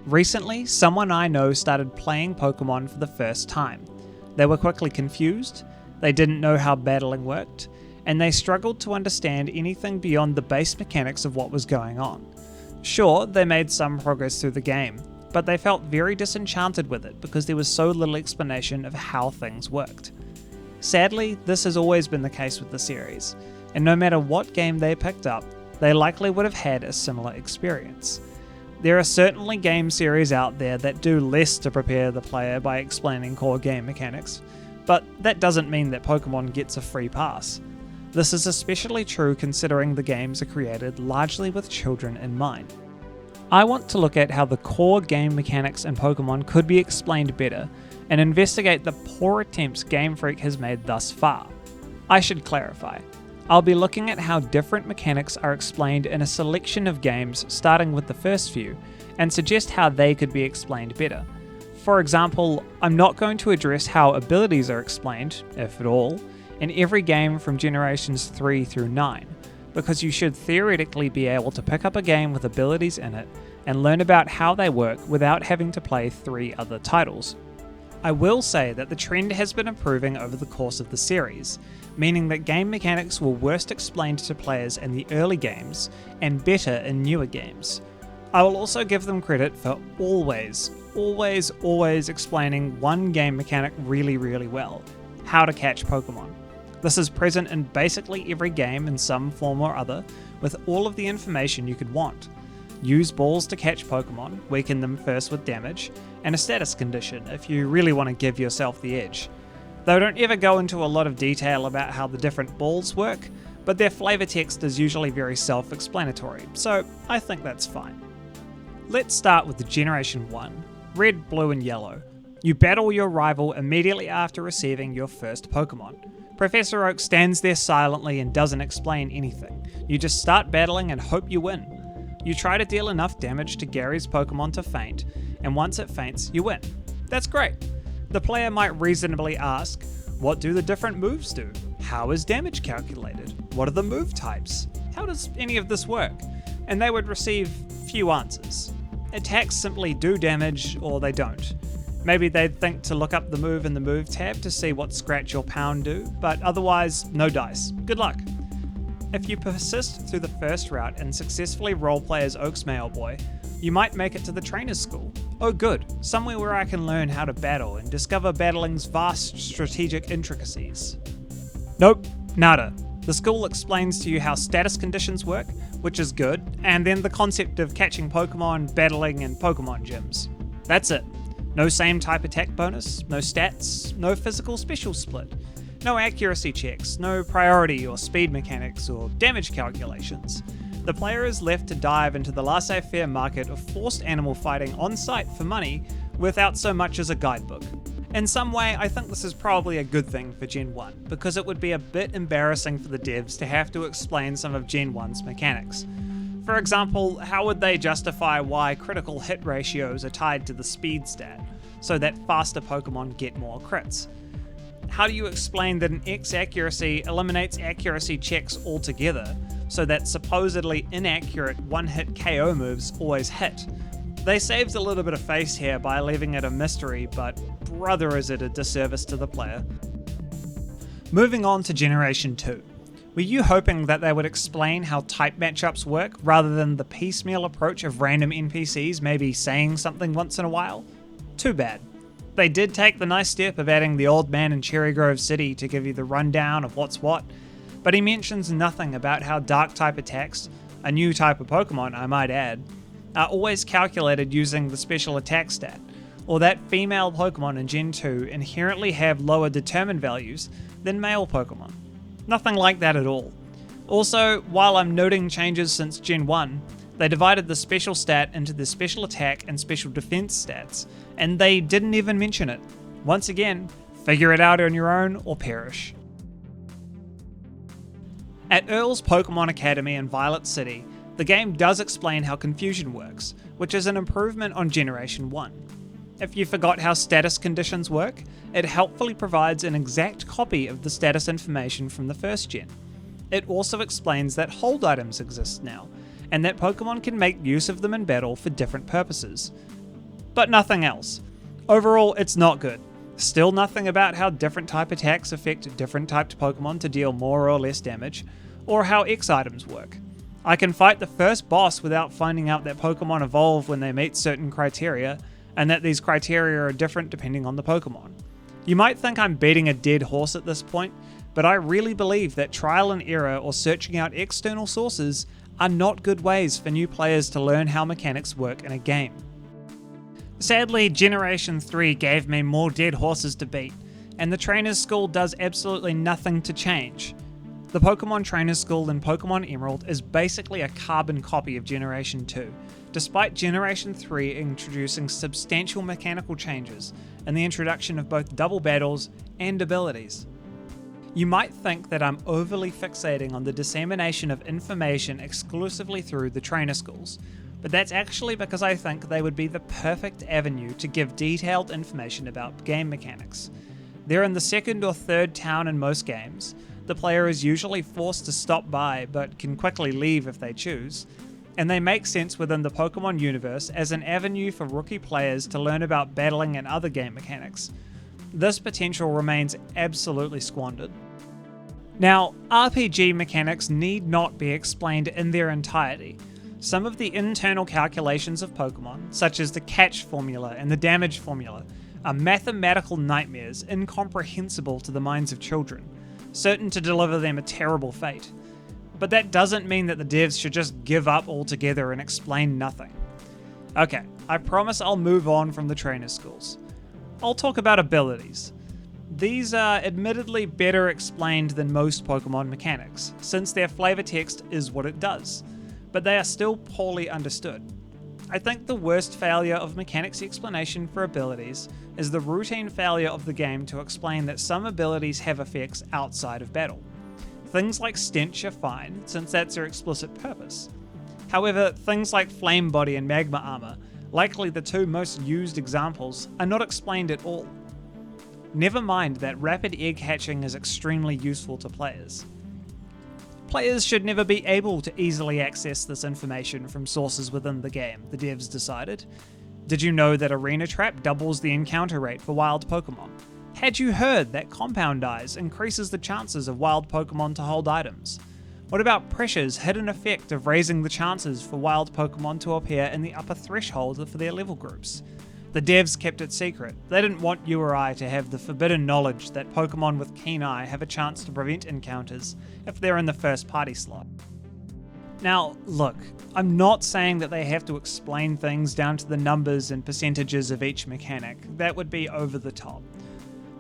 Recently, someone I know started playing Pokemon for the first time. They were quickly confused, they didn't know how battling worked, and they struggled to understand anything beyond the base mechanics of what was going on. Sure, they made some progress through the game, but they felt very disenchanted with it because there was so little explanation of how things worked. Sadly, this has always been the case with the series, and no matter what game they picked up, they likely would have had a similar experience. There are certainly game series out there that do less to prepare the player by explaining core game mechanics, but that doesn't mean that Pokemon gets a free pass. This is especially true considering the games are created largely with children in mind. I want to look at how the core game mechanics in Pokemon could be explained better, and investigate the poor attempts Gamefreak has made thus far. I should clarify. I'll be looking at how different mechanics are explained in a selection of games starting with the first few, and suggest how they could be explained better. For example, I'm not going to address how abilities are explained, if at all, in every game from generations 3 through 9, because you should theoretically be able to pick up a game with abilities in it and learn about how they work without having to play 3 other titles. I will say that the trend has been improving over the course of the series, meaning that game mechanics were worst explained to players in the early games and better in newer games. I will also give them credit for always explaining one game mechanic really well: how to catch Pokemon. This is present in basically every game in some form or other, with all of the information you could want. Use balls to catch Pokemon, weaken them first with damage, and a status condition if you really want to give yourself the edge. They don't ever go into a lot of detail about how the different balls work, but their flavor text is usually very self-explanatory, so I think that's fine. Let's start with the Generation 1, Red, Blue and Yellow. You battle your rival immediately after receiving your first Pokemon. Professor Oak stands there silently and doesn't explain anything. You just start battling and hope you win. You try to deal enough damage to Gary's Pokemon to faint, and once it faints, you win. That's great. The player might reasonably ask, what do the different moves do? How is damage calculated? What are the move types? How does any of this work? And they would receive few answers. Attacks simply do damage, or they don't. Maybe they'd think to look up the move in the move tab to see what Scratch or Pound do, but otherwise, no dice. Good luck. If you persist through the first route and successfully roleplay as Oak's Mailboy, you might make it to the trainer's school. Oh good, somewhere where I can learn how to battle and discover battling's vast strategic intricacies. Nope, nada. The school explains to you how status conditions work, which is good, and then the concept of catching Pokemon, battling, and Pokemon gyms. That's it. No same type attack bonus, no stats, no physical special split, no accuracy checks, no priority or speed mechanics or damage calculations. The player is left to dive into the laissez-faire market of forced animal fighting on site for money without so much as a guidebook. In some way, I think this is probably a good thing for Gen 1, because it would be a bit embarrassing for the devs to have to explain some of Gen 1's mechanics. For example, how would they justify why critical hit ratios are tied to the speed stat, so that faster Pokemon get more crits? How do you explain that an X accuracy eliminates accuracy checks altogether, so that supposedly inaccurate one-hit KO moves always hit? They saved a little bit of face here by leaving it a mystery, but brother is it a disservice to the player. Moving on to Generation 2. Were you hoping that they would explain how type matchups work rather than the piecemeal approach of random NPCs maybe saying something once in a while? Too bad. They did take the nice step of adding the old man in Cherry Grove City to give you the rundown of what's what, but he mentions nothing about how dark type attacks, a new type of Pokemon I might add, are always calculated using the special attack stat, or that female Pokemon in Gen 2 inherently have lower determined values than male Pokemon. Nothing like that at all. Also, while I'm noting changes since Gen 1, they divided the special stat into the special attack and special defense stats, and they didn't even mention it. Once again, figure it out on your own or perish. At Earl's Pokemon Academy in Violet City, the game does explain how confusion works, which is an improvement on Generation 1. If you forgot how status conditions work, it helpfully provides an exact copy of the status information from the first gen. It also explains that hold items exist now, and that Pokemon can make use of them in battle for different purposes. but nothing else. Overall, it's not good. Still nothing about how different type attacks affect different typed Pokemon to deal more or less damage, or how X items work. I can fight the first boss without finding out that Pokemon evolve when they meet certain criteria, and that these criteria are different depending on the Pokemon. You might think I'm beating a dead horse at this point, but I really believe that trial and error or searching out external sources are not good ways for new players to learn how mechanics work in a game. Sadly, Generation 3 gave me more dead horses to beat, and the Trainer's School does absolutely nothing to change. The Pokemon Trainer's School in Pokemon Emerald is basically a carbon copy of Generation 2, despite Generation 3 introducing substantial mechanical changes and the introduction of both double battles and abilities. You might think that I'm overly fixating on the dissemination of information exclusively through the Trainer Schools, but that's actually because I think they would be the perfect avenue to give detailed information about game mechanics. They're in the second or third town in most games. The player is usually forced to stop by, but can quickly leave if they choose, and they make sense within the Pokemon universe as an avenue for rookie players to learn about battling and other game mechanics. This potential remains absolutely squandered. Now, RPG mechanics need not be explained in their entirety. Some of the internal calculations of Pokemon, such as the catch formula and the damage formula, are mathematical nightmares incomprehensible to the minds of children, certain to deliver them a terrible fate. But that doesn't mean that the devs should just give up altogether and explain nothing. Okay, I promise I'll move on from the Trainer Schools. I'll talk about abilities. These are admittedly better explained than most Pokemon mechanics, since their flavor text is what it does, but they are still poorly understood. I think the worst failure of mechanics explanation for abilities is the routine failure of the game to explain that some abilities have effects outside of battle. Things like Stench are fine, since that's their explicit purpose. However, things like Flame Body and Magma Armor, likely the two most used examples, are not explained at all. Never mind that rapid egg hatching is extremely useful to players. Players should never be able to easily access this information from sources within the game, the devs decided. Did you know that Arena Trap doubles the encounter rate for wild Pokemon? Had you heard that Compound Eyes increases the chances of wild Pokemon to hold items? What about Pressure's hidden effect of raising the chances for wild Pokemon to appear in the upper threshold for their level groups? The devs kept it secret. They didn't want you or I to have the forbidden knowledge that Pokemon with Keen Eye have a chance to prevent encounters if they're in the first party slot. Now, look, I'm not saying that they have to explain things down to the numbers and percentages of each mechanic. That would be over the top.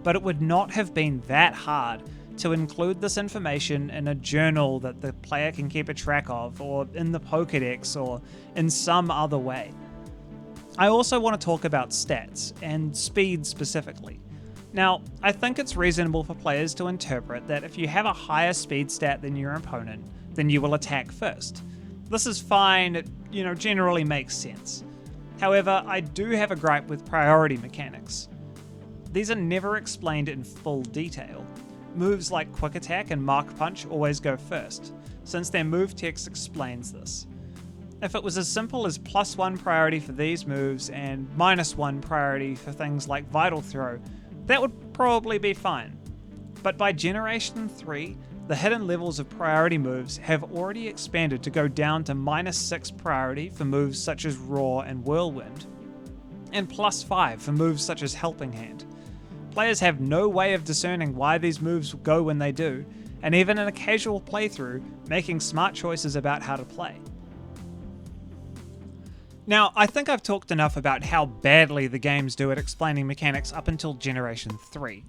But it would not have been that hard to include this information in a journal that the player can keep a track of, or in the Pokédex, or in some other way. I also want to talk about stats, and speed specifically. Now, I think it's reasonable for players to interpret that if you have a higher speed stat than your opponent, then you will attack first. This is fine, it generally makes sense. However, I do have a gripe with priority mechanics. These are never explained in full detail. Moves like Quick Attack and Mark Punch always go first, since their move text explains this. If it was as simple as +1 priority for these moves and -1 priority for things like Vital Throw, that would probably be fine. But by Generation 3, the hidden levels of priority moves have already expanded to go down to -6 priority for moves such as Roar and Whirlwind, and +5 for moves such as Helping Hand. Players have no way of discerning why these moves go when they do, and even in a casual playthrough, making smart choices about how to play. Now, I think I've talked enough about how badly the games do at explaining mechanics up until Generation 3.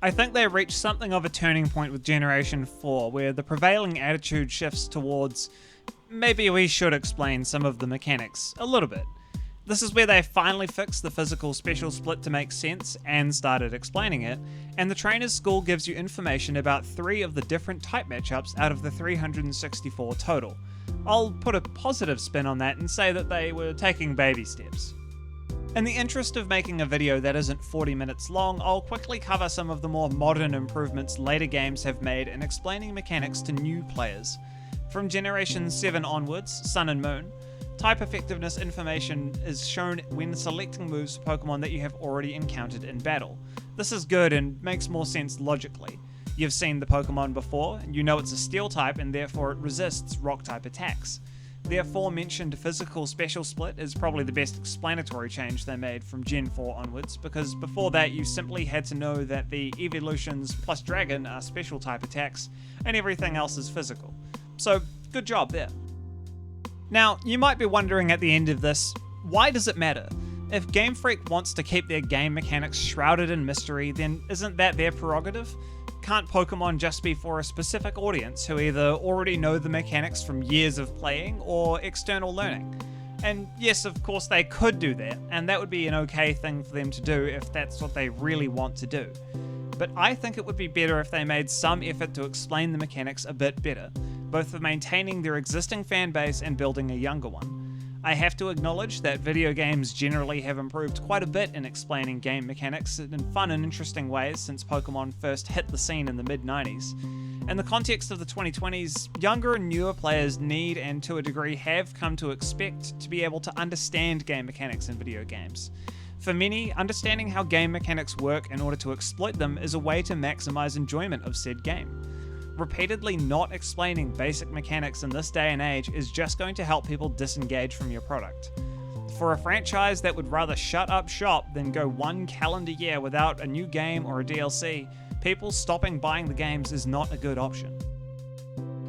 I think they reached something of a turning point with Generation 4, where the prevailing attitude shifts towards, maybe we should explain some of the mechanics a little bit. This is where they finally fixed the physical special split to make sense and started explaining it, and the Trainer's School gives you information about 3 of the different type matchups out of the 364 total. I'll put a positive spin on that and say that they were taking baby steps. In the interest of making a video that isn't 40 minutes long, I'll quickly cover some of the more modern improvements later games have made in explaining mechanics to new players. From Generation 7 onwards, Sun and Moon, Type effectiveness information is shown when selecting moves for Pokemon that you have already encountered in battle. This is good and makes more sense logically. You've seen the Pokemon before, you know it's a Steel type and therefore it resists Rock type attacks. The aforementioned physical special split is probably the best explanatory change they made from Gen 4 onwards, because before that you simply had to know that the evolutions plus Dragon are special type attacks and everything else is physical. So, good job there. Now, you might be wondering at the end of this, why does it matter? If Gamefreak wants to keep their game mechanics shrouded in mystery, then isn't that their prerogative? Can't Pokemon just be for a specific audience who either already know the mechanics from years of playing or external learning? And yes, of course they could do that, and that would be an okay thing for them to do if that's what they really want to do. But I think it would be better if they made some effort to explain the mechanics a bit better, both for maintaining their existing fan base and building a younger one. I have to acknowledge that video games generally have improved quite a bit in explaining game mechanics in fun and interesting ways since Pokemon first hit the scene in the mid-90s. In the context of the 2020s, younger and newer players need, and to a degree have come to expect, to be able to understand game mechanics in video games. For many, understanding how game mechanics work in order to exploit them is a way to maximize enjoyment of said game. Repeatedly not explaining basic mechanics in this day and age is just going to help people disengage from your product. For a franchise that would rather shut up shop than go one calendar year without a new game or a DLC, people stopping buying the games is not a good option.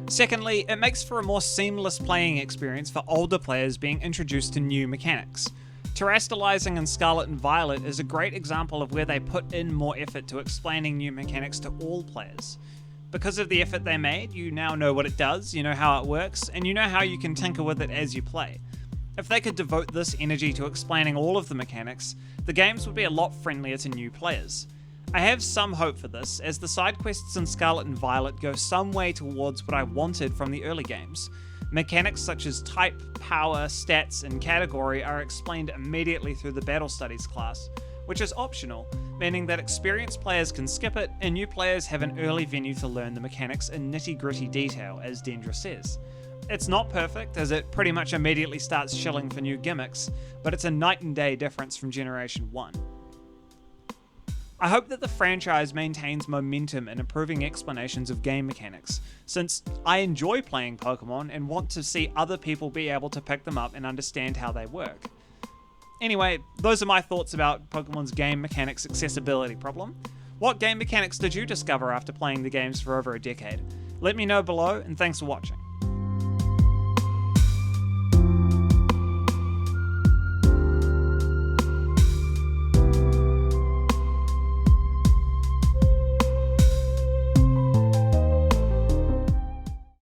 Secondly, it makes for a more seamless playing experience for older players being introduced to new mechanics. Terastallizing in Scarlet and Violet is a great example of where they put in more effort to explaining new mechanics to all players. Because of the effort they made, you now know what it does, you know how it works, and you know how you can tinker with it as you play. If they could devote this energy to explaining all of the mechanics, the games would be a lot friendlier to new players. I have some hope for this, as the side quests in Scarlet and Violet go some way towards what I wanted from the early games. Mechanics such as type, power, stats, and category are explained immediately through the Battle Studies class, which is optional, meaning that experienced players can skip it and new players have an early venue to learn the mechanics in nitty-gritty detail, as Dendra says. It's not perfect, as it pretty much immediately starts shilling for new gimmicks, but it's a night and day difference from Generation 1. I hope that the franchise maintains momentum in improving explanations of game mechanics, since I enjoy playing Pokemon and want to see other people be able to pick them up and understand how they work. Anyway, those are my thoughts about Pokemon's game mechanics accessibility problem. What game mechanics did you discover after playing the games for over a decade? Let me know below, and thanks for watching.